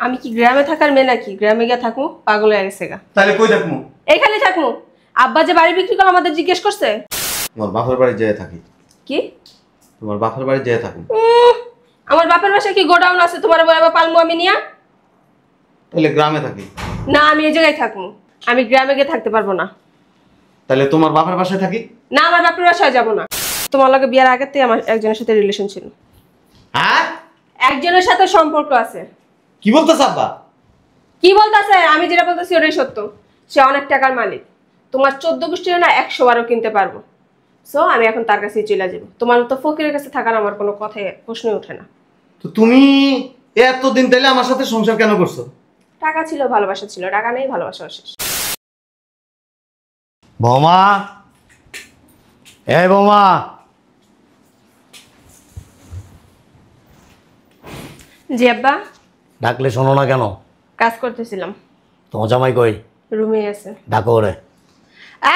আমি কি গ্রামে থাকার মেয়ে নাকি? গ্রামে গিয়ে থাকবো? পাগল হয়ে গেছে গা। তাহলে কই থাকমু? এইখানে থাকবো। আব্বা যে বাড়ি বিক্রি করে আমাদের জিজ্ঞেস করছে। তোমার বাপের বাড়ি যেয়ে থাকি। কি? তোমার বাপের বাড়ি যেয়ে থাকি। আমার বাপের বাসায় কি গোডাউন আছে তোমার বলে পালমু আমি নিয়া? তাহলে গ্রামে থাকি। না, আমি এই জায়গায় থাকবো। আমি গ্রামে গিয়ে থাকতে পারবো না। তাহলে তোমার বাপের বাসায় থাকি? না, আমার বাপের বাসায় যাবো না। তোমার লগে বিয়ার আগের থেকে আমার একজনের সাথে রিলেশন ছিল। হ্যাঁ? একজনের সাথে সম্পর্ক আছে। কি বলতেছ আব্বা? কি বলতেছে? আমি যেটা বলতেছি ওটাই সত্য। সে অনেক টাকার মালিক। তোমার 14 গোষ্ঠীর না 100 বারও কিনতে পারবো। সো আমি এখন তার কাছেই চলে যাবো। তোমার তো ফকিরের কাছে থাকার আমার কোনো কথাই প্রশ্নই ওঠে না। তো তুমি এতদিন তাইলে আমার সাথে সংসার কেন করছো? টাকা ছিল, ভালোবাসা ছিল। টাকা নেই, ভালোবাসা শেষ। বৌমা, এই বৌমা, জি আব্বা। ডাকলে শোনো না কেন? কাজ করতেছিলাম। তোমার জামাই কই? রুমে আছে। ডাকো ওরে।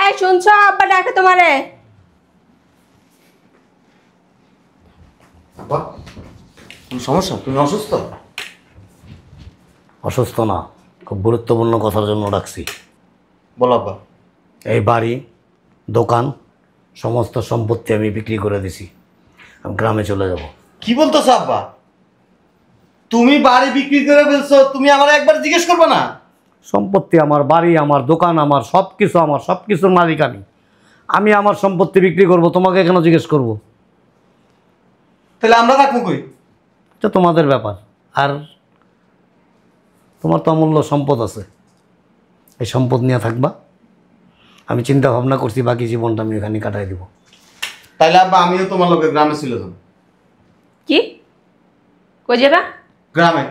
এই শুনছো? আব্বা ডাকে তোমারে। আব্বা, কোন সমস্যা? তুমি অসুস্থ? অসুস্থ না, খুব গুরুত্বপূর্ণ কথার জন্য ডাকছি। বলো আব্বা। এই বাড়ি, দোকান, সমস্ত সম্পত্তি আমি বিক্রি করে দিছি। আমি গ্রামে চলে যাব। কি বলতেছ আব্বা? তুমি বাড়ি বিক্রি করে ফেলছো, তুমি আমার একবার জিজ্ঞেস করবে না? সম্পত্তি আমার, বাড়ি আমার, দোকান আমার, সব কিছু আমার, সব কিছুর মালিক আমি। আমি আমার সম্পত্তি বিক্রি করব, তোমাকে কেন জিজ্ঞেস করব? তাহলে আমরা থাকবো কই? এটা তোমাদের ব্যাপার। আর তোমার তো অমূল্য সম্পদ আছে, এই সম্পদ নিয়ে থাকবা। আমি চিন্তা ভাবনা করছি বাকি জীবনটা আমি এখানে কাটাই দিব। তাইলে আব্বা আমিও তোমার লোকে গ্রামে ছিল যাব। কি? কই যাবা? গ্রামে।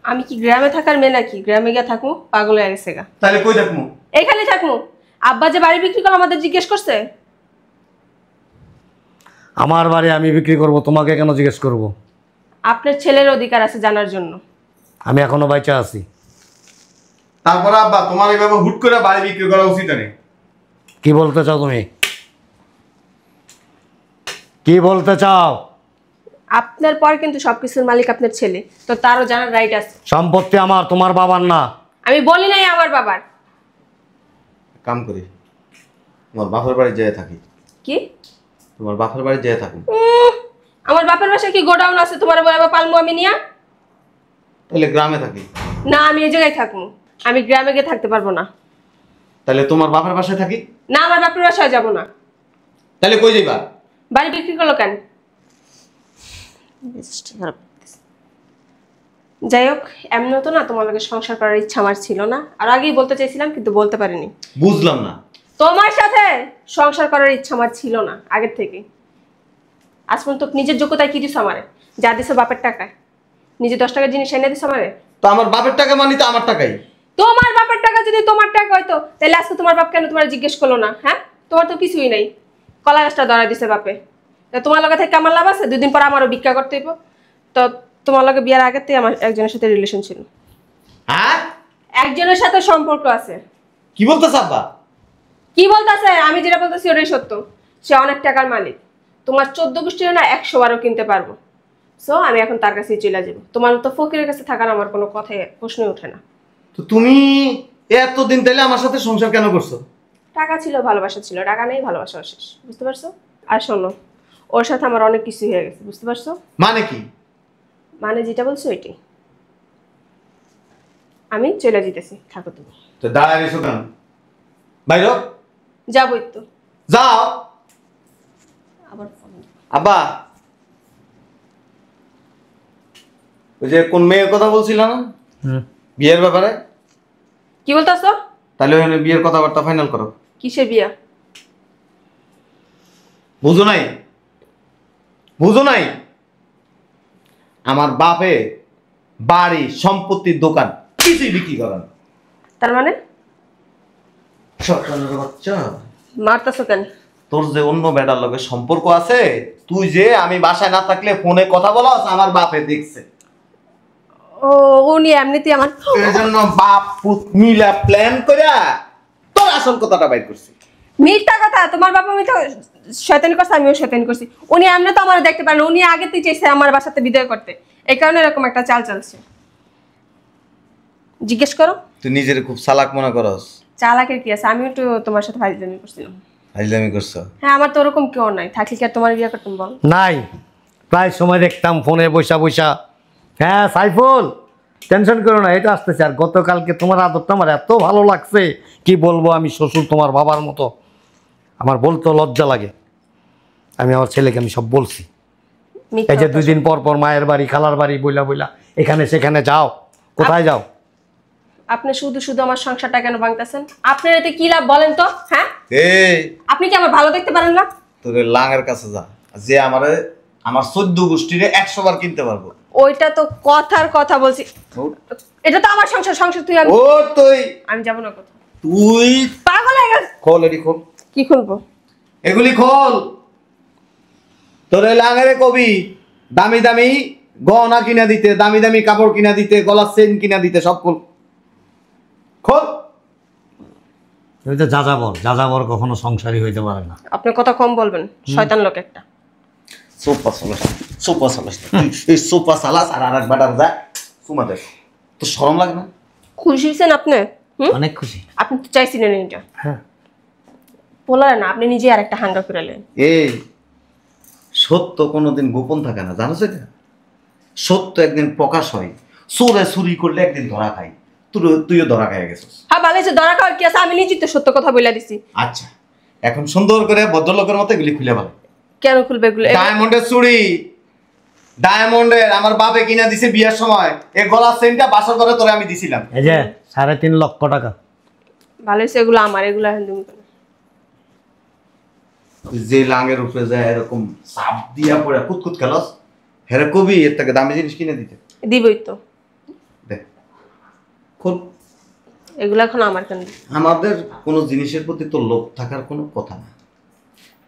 আমি কি গ্রামে থাকার মেয়ে নাকি? গ্রামে গিয়ে থাকবো? পাগল হয়ে গেছে গা। তাহলে কই থাকবো? এইখানে থাকবো। আব্বা যে বাড়ি বিক্রি করে আমাদের জিজ্ঞেস করছে। আমার বাড়ি আমি বিক্রি করব, তোমাকে কেন জিজ্ঞেস করব? আপনার ছেলের অধিকার আছে জানার জন্য। আমি এখনো বাইচা আছি। তারপরে আব্বা তোমার এইভাবে হুট করে বাড়ি বিক্রি করা উচিত নেই। কি বলতে চাও তুমি? কি বলতে চাও? আপনার পর কিন্তু সবকিছুর মালিক আপনার ছেলে, তো তারও জানার রাইট আছে। সম্পত্তি আমার, তোমার বাবার না। আমি বলি নাই আমার বাবার। কাম করি, তোমার বাপের বাড়ি যেয়ে থাকি। কি? তোমার বাপের বাড়ি যেয়ে থাকি। আমার বাপের বাসায় কি গোডাউন আছে তোমার বলে পালমু আমি নিয়া? তাহলে গ্রামে থাকি। না, আমি এই জায়গায় থাকবো। আমি গ্রামে গিয়ে থাকতে পারবো না। তাহলে তোমার বাপের বাসায় থাকি। না, আমার বাপের বাসায় যাবো না। তাহলে কই যাইবা? বাড়ি বিক্রি করলো কেন? যাই হোক, এমন তো না তোমার লগে সংসার করার ইচ্ছা আমার ছিল না। আর আগেই বলতে চাইছিলাম কিন্তু বলতে পারিনি। বুঝলাম না। তোমার সাথে সংসার করার ইচ্ছা আমার ছিল না আগের থেকে। আজ পর্যন্ত নিজের যোগ্যতায় কি দিছো আমারে? যা দিছো বাপের টাকায়। নিজে 10 টাকার জিনিস এনে দিছো আমারে। তো আমার বাপের টাকা মানি তো আমার টাকাই। তোমার বাপের টাকা যদি তোমার টাকা হইতো তাহলে আজকে তোমার বাপ কেন তোমার জিজ্ঞেস করলো না? হ্যাঁ, তোমার তো কিছুই নাই। কলা গাছটা ধরা দিছে বাপে। তা তোমার লগে থেকে আমার লাভ আছে? 2 দিন পর আমারও ভিক্ষা করতে হইব। তো তোমার লগে বিয়ার আগের থেকে আমার একজনের সাথে রিলেশন ছিল। হ্যাঁ? একজনের সাথে সম্পর্ক আছে। কি বলতেছ আব্বা? কি বলতেছে? আমি যেটা বলতেছি ওটাই সত্য। সে অনেক টাকার মালিক। তোমার 14 গোষ্ঠীর না 100 বারও কিনতে পারবো। সো আমি এখন তার কাছেই চলে যাবো। তোমার তো ফকিরের কাছে থাকার আমার কোনো কথাই প্রশ্নই ওঠে না। তো তুমি এতদিন তাইলে আমার সাথে সংসার কেন করছো? টাকা ছিল, ভালোবাসা ছিল। টাকা নেই, ভালোবাসা শেষ। বুঝতে পারছো? আর শোনো, ওর সাথে আমার অনেক কিছু হয়ে গেছে। বুঝতে পারছো? মানে কি? মানে যেটা বলছো ওইটাই। আমি চলে যেতেছি, থাকো তুমি। তো দাঁড়ায় রইছো কেন? বাইরো। যাবোই তো। যাও। আবার ফোন। আব্বা, ওই যে কোন মেয়ের কথা বলছিল না বিয়ের ব্যাপারে? কি বলতেছো? তাহলে ওখানে বিয়ের কথাবার্তা ফাইনাল করো। কিসের বিয়া? বুঝো নাই? বুঝো নাই? আমার বাপে বাড়ি, সম্পত্তির দোকান কিছুই বিক্রি করেন। তার মানে? সরকারের বাচ্চা, মারতেছো কেন? তোর যে অন্য বেটার লগে সম্পর্ক আছে, তুই যে আমি বাসায় না থাকলে ফোনে কথা বলাস, আমার বাপে দেখছে। ও, উনি এমনিতেই আমার। এই জন্য বাপ পুত মিলা প্ল্যান করে তোর আসল কথাটা বাইর করছি। মিথ্যা কথা। তোমার বাবা মিথ্যা শয়তানি করছে, আমিও শয়তানি করছি। উনি এমনি তো আমার দেখতে পারেন। উনি আগে থেকে চাইছে আমার বাসাতে বিদায় করতে। এই কারণে এরকম একটা চাল চালছে। জিজ্ঞেস করো। তুই নিজের খুব চালাক মনে করস। চালাকের কি আছে, আমিও তো তোমার সাথে ফাইজলামি করছিলাম। ফাইজলামি করছো? হ্যাঁ, আমার তো ওরকম কেউ নাই, থাকলে কি আর তোমার বিয়ে করতাম বল? নাই, প্রায় সময় দেখতাম ফোনে বৈশা বৈশা। হ্যাঁ সাইফুল, টেনশন করো না, এটা আসতেছে। আর গতকালকে তোমার আদরটা আমার এত ভালো লাগছে, কি বলবো। আমি শ্বশুর তোমার বাবার মতো, আমার বলতে লজ্জা লাগে। আমি আমার ছেলেকে আমি সব বলছি। মিথ্যা এই যে কথা 2 দিন পর পর মায়ের বাড়ি খালার বাড়ি বইলা বইলা এখানে সেখানে যাও, কোথায় যাও? আপনি শুধু শুধু আমার সংসারটা কেন ভাঙতেছেন? আপনার এতে কি লাভ বলেন তো? হ্যাঁ, এই আপনি কি আমার ভালো দেখতে পারেন না? তোর লাঙের কাছে যা, যে আমার 14 গোষ্ঠীরে 100 বার কিনতে পারবো। ওইটা তো কথার কথা বলছি, এটা তো আমার সংসার। সংসার তুই আমি, ও তুই আমি যাবো না কোথাও। তুই পাগল হয়ে গেছে। খোল, এটি খোল, কি খুলবো? এগুলি খোল। তোর এই লাঙেরে কবি দামি দামি গহনা কিনা দিতে, দামি দামি কাপড় কিনা দিতে, গলার চেন কিনা দিতে, সব খোল খোল। তুমি তো যাযাবর কখনো সংসারী হইতে পারে না। আপনি কথা কম বলবেন, শয়তান লোক একটা। সোপা চালাস, সোপা চালাস না। তুই এই সোপা চালাস আর আরেক বাটার যা সুমা দেখ, তোর শরম লাগে না? খুশি হয়েছেন আপনি? অনেক খুশি। আপনি তো চাইছিলেন এটা। হ্যাঁ, বলার না, আপনি নিজে আরেকটা হাঙ্গা ফিরালেন। এই সত্য কোনোদিন গোপন থাকে না, জানো সেটা? সত্য একদিন প্রকাশ হয়। চোরে চুরি করলে একদিন ধরা খাই। তুইও ধরা খাই গেছিস। হ্যাঁ, ভালো হয়েছে, ধরা খাওয়ার কি আছে? আমি নিজে তো সত্য কথা বলে দিছি। আচ্ছা, এখন সুন্দর করে ভদ্রলোকের মতো এগুলি খুলে ভালো। কেন খুলবে এগুলো? ডায়মন্ডের চুড়ি, ডায়মন্ডের আমার বাপে কিনা দিছে বিয়ের সময়। এই গলার চেনটা বাসর করে তোরে আমি দিছিলাম। এই যে 3.5 লক্ষ টাকা। ভালো হয়েছে, এগুলো আমার, এগুলো এখন তুমি কেন? তুই যে লাঙের উপরে যায় এরকম চাপ দিয়া পড়ে কুতকুত খেলস, হেরে কবি এর থেকে দামি জিনিস কিনে দিতে। দিবই তো। দেখ খোল। এগুলো এখন আমার কেন? আমাদের কোনো জিনিসের প্রতি তো লোভ থাকার কোনো কথা না।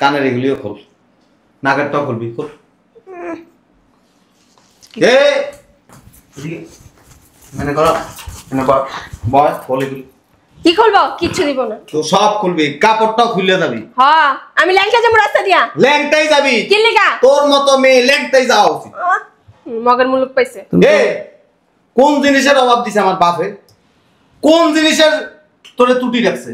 কানের এগুলিও খোল, নাকেরটাও খুলবি, খোল। মানে কর, মানে বয় খোল এগুলি। কি খুলবো? কিচ্ছু দিব না। তো সব খুলবি, কাপড়টাও খুলে যাবি। হ্যাঁ, আমি ল্যাংটা যাবো রাস্তা দিয়া। ল্যাংটাই যাবি? কি লিগা? তোর মতো মেয়ে ল্যাংটাই যাওয়া উচিত। মগের মুলুক পাইছে। কোন জিনিসের অভাব দিছে আমার বাপে? কোন জিনিসের তোরে ত্রুটি রাখছে?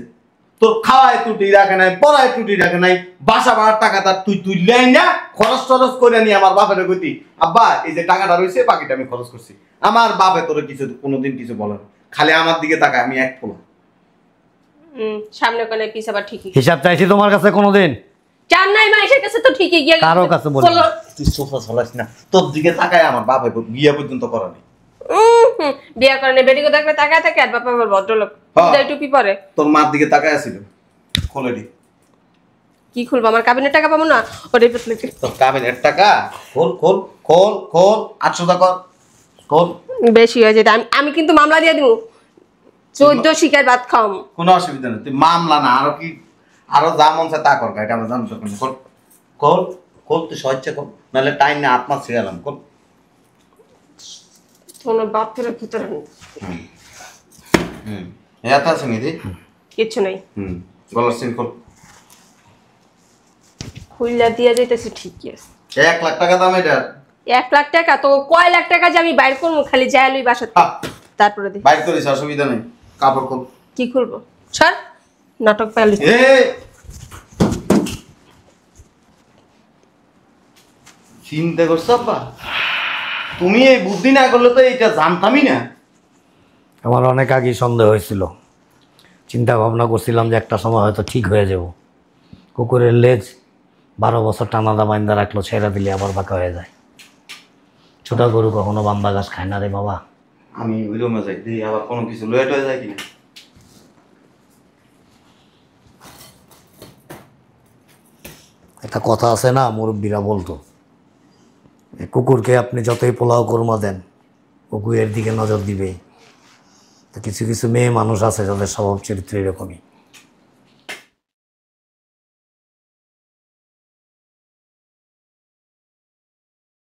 তোর খাওয়ায় ত্রুটি রাখে নাই, পড়ায় ত্রুটি রাখে নাই, বাসা ভাড়ার টাকা তার তুই লেই না, খরচ টরচ করে নি আমার বাপের কইতি আব্বা এই যে টাকাটা রয়েছে বাকিটা আমি খরচ করছি। আমার বাপে তোরে কিছু কোনোদিন কিছু বলে না, খালি আমার দিকে তাকায়, আমি এক পোলা। সামনে কোনে পিছ আবার ঠিকই। হিসাব চাইছি তোমার কাছে কোনোদিন? চান নাই মাইশের কাছে তো ঠিকই গিয়ে কারো কাছে বলি না। তুই সোফা চলাস না, তোর দিকে তাকায় আমার বাপে বিয়ে পর্যন্ত করা নেই। বিয়ে করে নে, বেটিকে দেখলে তাকায় থাকে, আর বাবা আবার ভদ্রলোক, টুপি পরে। তোর মার দিকে তাকায় আছিল। খোলেডি কি খুলবো? আমার কাবিনের টাকা পাবো না? ওটাই পেতলে তোর কাবিনের টাকা খোল খোল খোল খোল, 800 টাকা খোল। বেশি হয়ে যেতে আমি কিন্তু মামলা দিয়ে দিব। 14 শিকার ভাত খাও। কোনো অসুবিধা নেই, তুই মামলা না আরো কি, আরো যা মন চায় তা কর, এটা আমরা জানতে পারি। খোল খোল খোল, তুই সহ্য কর, নাহলে টাইম না আত্মা ছিড়ালাম। খোল। তোমার বাপ ফেরে ভিতরে এত আছে নিদি কিচ্ছু নাই। গলার সিন খোল। খুইলা দিয়ে যাইতেছি ঠিকই আছে। 1 লাখ টাকা দাম এটা। 1 লাখ টাকা তো কয় লাখ টাকা যে আমি বাইর করবো? খালি যাই লই বাসাতে, তারপরে দেখি বাইর করিস, অসুবিধা নেই। কাপড় খোল। কি খুলবো? ছাড়, নাটক পাইলি। চিন্তা করছো আব্বা? তুমি এই বুদ্ধি না করলে তো এইটা জানতামই না। আমার অনেক আগেই সন্দেহ হয়েছিল, চিন্তা ভাবনা করছিলাম যে একটা সময় হয়তো ঠিক হয়ে যাব। কুকুরের লেজ 12 বছর টানাদা বাইন্দা রাখলো, ছেড়া দিলে আবার বাঁকা হয়ে যায়। ছোট গরু কখনো বান্দা ঘাস খায় না রে বাবা। আমি ওই রুমে যাই, দিই আবার কোনো কিছু লেট হয়ে যায় কিনা। একটা কথা আছে না, মুরব্বীরা বলতো, কুকুরকে আপনি যতই পোলাও কোরমা দেন কুকুরের দিকে নজর দিবে। তো কিছু কিছু মেয়ে মানুষ আছে যাদের স্বভাব চরিত্র এরকমই।